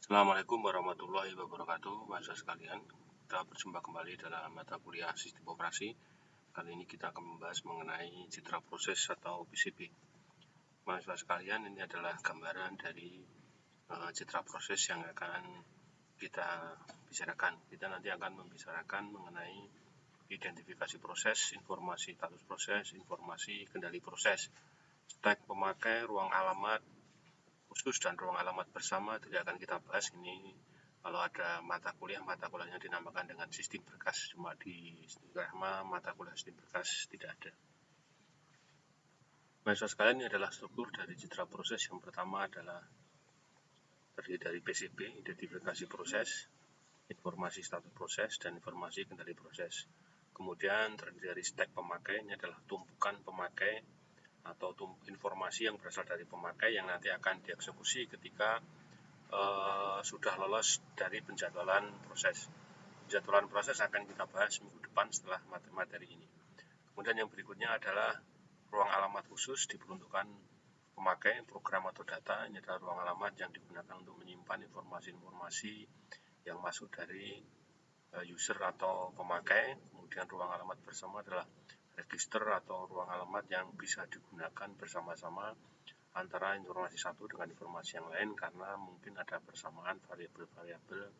Assalamualaikum warahmatullahi wabarakatuh, mahasiswa sekalian. Kita berjumpa kembali dalam mata kuliah Sistem Operasi. Kali ini kita akan membahas mengenai citra proses atau PCB. Mahasiswa sekalian, ini adalah gambaran dari citra proses yang akan kita bicarakan. Kita nanti akan membicarakan mengenai identifikasi proses, informasi status proses, informasi kendali proses, stek pemakai, ruang alamat khusus dan ruang alamat bersama tidak akan kita bahas. Ini kalau ada mata kuliahnya dinamakan dengan sistem berkas, cuma di mata kuliah sistem berkas tidak ada. Mahasiswa sekalian, ini adalah struktur dari citra proses. Yang pertama adalah terdiri dari PCB, identifikasi proses, informasi status proses, dan informasi kendali proses. Kemudian terdiri dari stek pemakai, ini adalah tumpukan pemakai atau informasi yang berasal dari pemakai yang nanti akan dieksekusi ketika sudah lolos dari penjadwalan proses. Penjadwalan proses akan kita bahas minggu depan setelah materi ini. Kemudian yang berikutnya adalah ruang alamat khusus diperuntukkan pemakai program atau data. Ini adalah ruang alamat yang digunakan untuk menyimpan informasi-informasi yang masuk dari user atau pemakai. Kemudian ruang alamat bersama adalah register atau ruang alamat yang bisa digunakan bersama-sama antara informasi satu dengan informasi yang lain karena mungkin ada persamaan variabel-variabel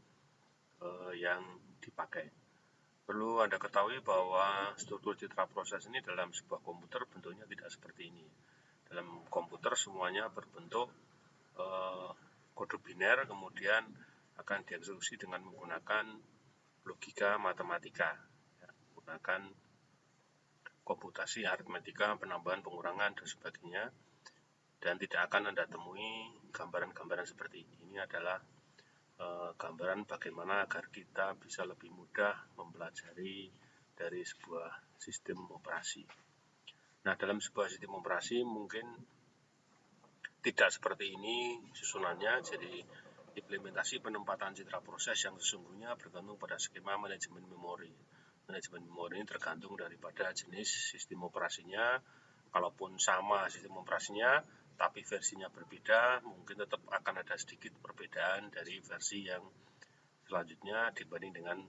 yang dipakai. Perlu Anda ketahui bahwa struktur citra proses ini dalam sebuah komputer bentuknya tidak seperti ini. Dalam komputer semuanya berbentuk kode biner, kemudian akan dieksekusi dengan menggunakan logika matematika, menggunakan komputasi aritmetika, penambahan, pengurangan, dan sebagainya. Dan tidak akan Anda temui gambaran-gambaran seperti ini. Ini adalah gambaran bagaimana agar kita bisa lebih mudah mempelajari dari sebuah sistem operasi. Nah, dalam sebuah sistem operasi mungkin tidak seperti ini susunannya. Jadi implementasi penempatan citra proses yang sesungguhnya bergantung pada skema manajemen memori. Manajemen memori ini tergantung daripada jenis sistem operasinya. Kalaupun sama sistem operasinya, tapi versinya berbeda, mungkin tetap akan ada sedikit perbedaan dari versi yang selanjutnya dibanding dengan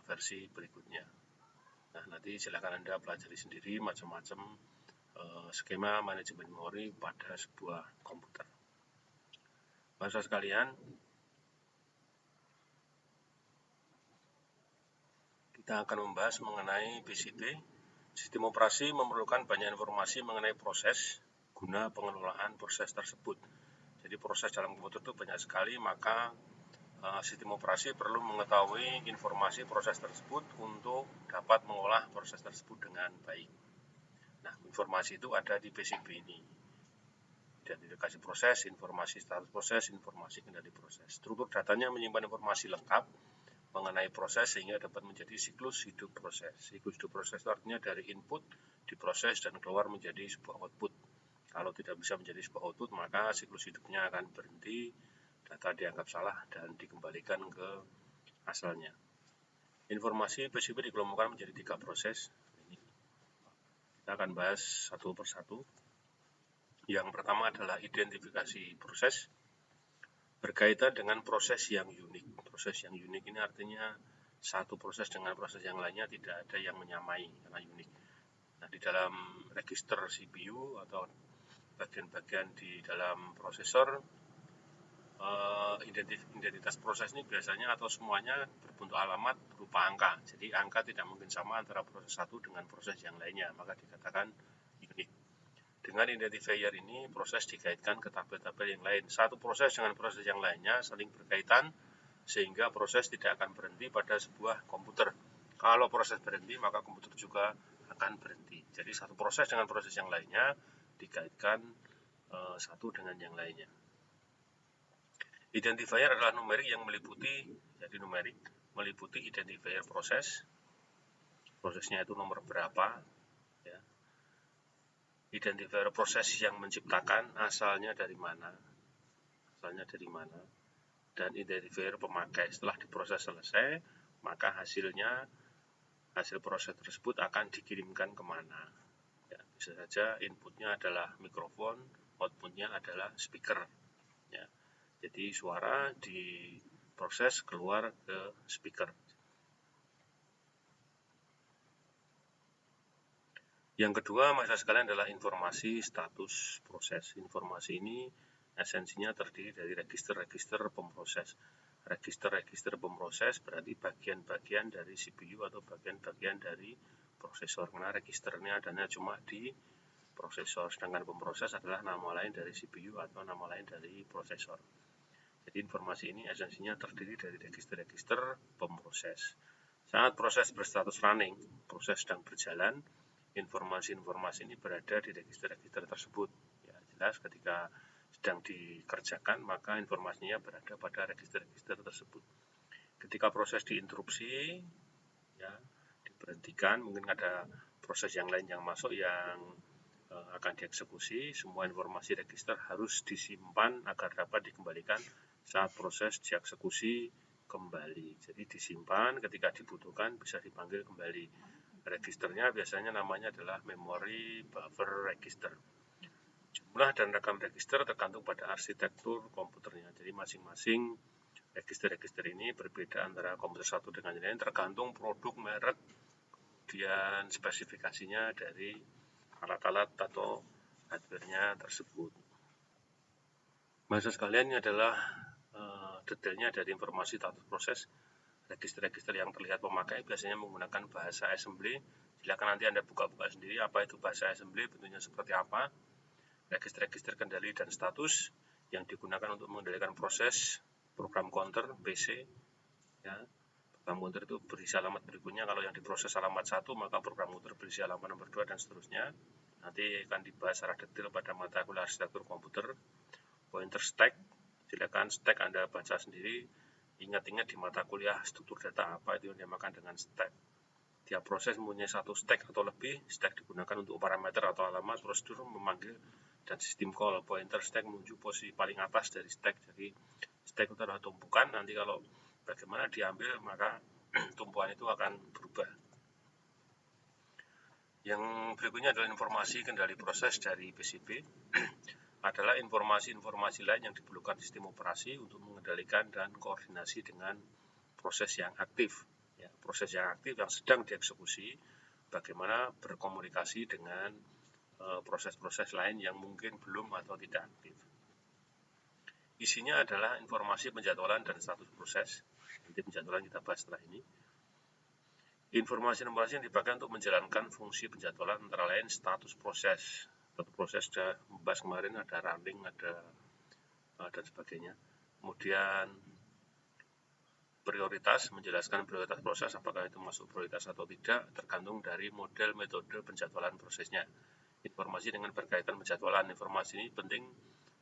versi berikutnya. Nah, nanti silakan Anda pelajari sendiri macam-macam skema manajemen memori pada sebuah komputer. Mahasiswa sekalian, kita akan membahas mengenai PCB. Sistem operasi memerlukan banyak informasi mengenai proses guna pengelolaan proses tersebut. Jadi proses dalam komputer itu banyak sekali, maka sistem operasi perlu mengetahui informasi proses tersebut untuk dapat mengolah proses tersebut dengan baik. Nah, informasi itu ada di PCB ini. Identifikasi proses, informasi status proses, informasi kendali proses. Struktur datanya menyimpan informasi lengkap mengenai proses sehingga dapat menjadi siklus hidup proses. Siklus hidup proses itu artinya dari input diproses dan keluar menjadi sebuah output. Kalau tidak bisa menjadi sebuah output, maka siklus hidupnya akan berhenti, data dianggap salah dan dikembalikan ke asalnya. Informasi PCB dikelompokkan menjadi 3 proses. Ini kita akan bahas satu persatu. Yang pertama adalah identifikasi proses berkaitan dengan proses yang unik. Proses yang unik ini artinya satu proses dengan proses yang lainnya tidak ada yang menyamai karena unik. Nah, di dalam register CPU atau bagian-bagian di dalam prosesor, identitas proses ini biasanya atau semuanya berbentuk alamat berupa angka. Jadi angka tidak mungkin sama antara proses satu dengan proses yang lainnya, maka dikatakan unik. Dengan identifier ini, proses dikaitkan ke tabel-tabel yang lain. Satu proses dengan proses yang lainnya saling berkaitan, sehingga proses tidak akan berhenti pada sebuah komputer. Kalau proses berhenti, maka komputer juga akan berhenti. Jadi satu proses dengan proses yang lainnya dikaitkan satu dengan yang lainnya. Identifier adalah numerik yang meliputi identifier proses. Prosesnya itu nomor berapa, ya. Identifier proses yang menciptakan asalnya dari mana, dan identifier pemakai. Setelah diproses selesai, maka hasil proses tersebut akan dikirimkan kemana. Ya, bisa saja inputnya adalah mikrofon, outputnya adalah speaker. Ya. Jadi Jadi suara diproses keluar ke speaker. Yang kedua, maksud sekalian, adalah informasi status proses. Informasi ini esensinya terdiri dari register-register pemproses. Register-register pemproses berarti bagian-bagian dari CPU atau bagian-bagian dari prosesor. Karena registernya adanya cuma di prosesor, sedangkan pemproses adalah nama lain dari CPU atau nama lain dari prosesor. Jadi informasi ini esensinya terdiri dari register-register pemproses. Saat proses berstatus running, proses sedang berjalan, informasi-informasi ini berada di register-register tersebut. Ya, jelas ketika sedang dikerjakan, maka informasinya berada pada register-register tersebut. Ketika proses diinterupsi, ya, diberhentikan, mungkin ada proses yang lain yang masuk yang akan dieksekusi, semua informasi register harus disimpan agar dapat dikembalikan saat proses dieksekusi kembali. Jadi disimpan, ketika dibutuhkan bisa dipanggil kembali. Registernya biasanya namanya adalah memory buffer register. Jumlah dan rekam register tergantung pada arsitektur komputernya. Jadi masing-masing register-register ini berbeda antara komputer satu dengan yang lain, tergantung produk, merek, kemudian spesifikasinya dari alat-alat atau hardware-nya tersebut. Maksud sekalian, ini adalah detailnya dari informasi status proses. Register-register yang terlihat pemakai biasanya menggunakan bahasa assembly. Silakan nanti Anda buka-buka sendiri apa itu bahasa assembly, bentuknya seperti apa. Register-register kendali dan status yang digunakan untuk mengendalikan proses program counter PC. Ya, program counter itu berisi alamat berikutnya. Kalau yang diproses alamat 1, maka program counter berisi alamat nomor 2 dan seterusnya. Nanti akan dibahas secara detail pada mata kuliah arsitektur komputer. Pointer stack, silakan stack Anda baca sendiri. Ingat-ingat di mata kuliah struktur data apa itu yang dinamakan dengan stack. Tiap proses mempunyai satu stack atau lebih. Stack digunakan untuk parameter atau alamat, prosedur, memanggil, dan sistem call. Pointer stack menuju posisi paling atas dari stack. Jadi stack itu adalah tumpukan. Nanti kalau bagaimana diambil, maka tumpuan itu akan berubah. Yang berikutnya adalah informasi kendali proses dari PCB. Adalah informasi-informasi lain yang diperlukan sistem operasi untuk mengendalikan dan koordinasi dengan proses yang aktif. Ya, proses yang aktif yang sedang dieksekusi, bagaimana berkomunikasi dengan proses-proses lain yang mungkin belum atau tidak aktif. Isinya adalah informasi penjadwalan dan status proses. Nanti penjadwalan kita bahas setelah ini. Informasi-informasi yang dipakai untuk menjalankan fungsi penjadwalan antara lain status proses. Satu proses sudah membahas kemarin, ada running, ada dan sebagainya. Kemudian prioritas, menjelaskan prioritas proses, apakah itu masuk prioritas atau tidak, tergantung dari model metode penjadwalan prosesnya. Informasi dengan berkaitan penjadwalan, informasi ini penting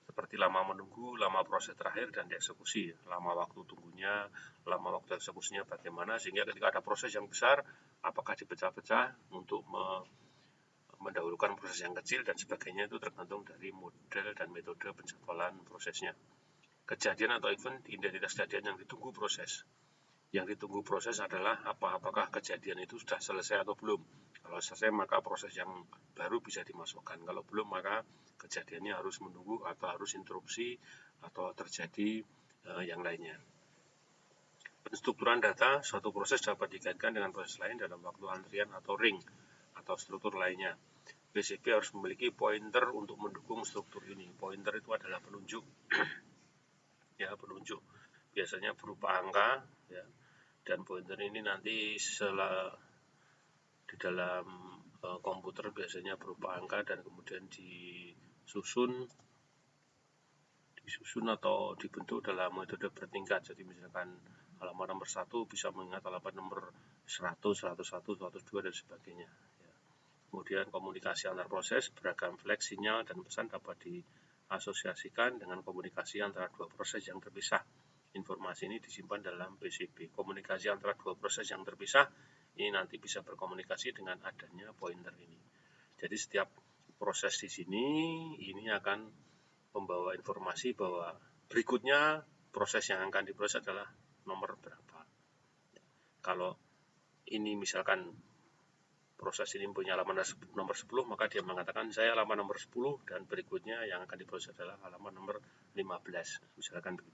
seperti lama menunggu, lama proses terakhir, dan dieksekusi. Lama waktu tunggunya, lama waktu eksekusinya bagaimana, sehingga ketika ada proses yang besar, apakah dipecah-pecah untuk mendahulukan proses yang kecil dan sebagainya, itu tergantung dari model dan metode penjadwalan prosesnya. Kejadian atau event, identitas kejadian yang ditunggu proses. Yang ditunggu proses adalah apakah kejadian itu sudah selesai atau belum. Kalau selesai, maka proses yang baru bisa dimasukkan. Kalau belum, maka kejadiannya harus menunggu atau harus interupsi atau terjadi yang lainnya. Penstrukturan data, suatu proses dapat dikaitkan dengan proses lain dalam waktu antrian atau ring atau struktur lainnya. PCB harus memiliki pointer untuk mendukung struktur ini. Pointer itu adalah penunjuk. Ya, penunjuk. Biasanya berupa angka, ya. Dan pointer ini nanti di dalam komputer biasanya berupa angka dan kemudian disusun atau dibentuk dalam metode bertingkat. Jadi misalkan halaman nomor 1 bisa mengingat halaman nomor 100, 101, 102 dan sebagainya. Ya. Kemudian komunikasi antar proses, beragam flag, sinyal, dan pesan dapat diasosiasikan dengan komunikasi antara dua proses yang terpisah. Informasi ini disimpan dalam PCB. Komunikasi antara dua proses yang terpisah ini nanti bisa berkomunikasi dengan adanya pointer ini. Jadi setiap proses di sini ini akan membawa informasi bahwa berikutnya proses yang akan diproses adalah nomor berapa. Kalau ini misalkan proses ini punya halaman nomor 10, maka dia mengatakan saya halaman nomor 10 dan berikutnya yang akan diproses adalah halaman nomor 15, misalkan begitu.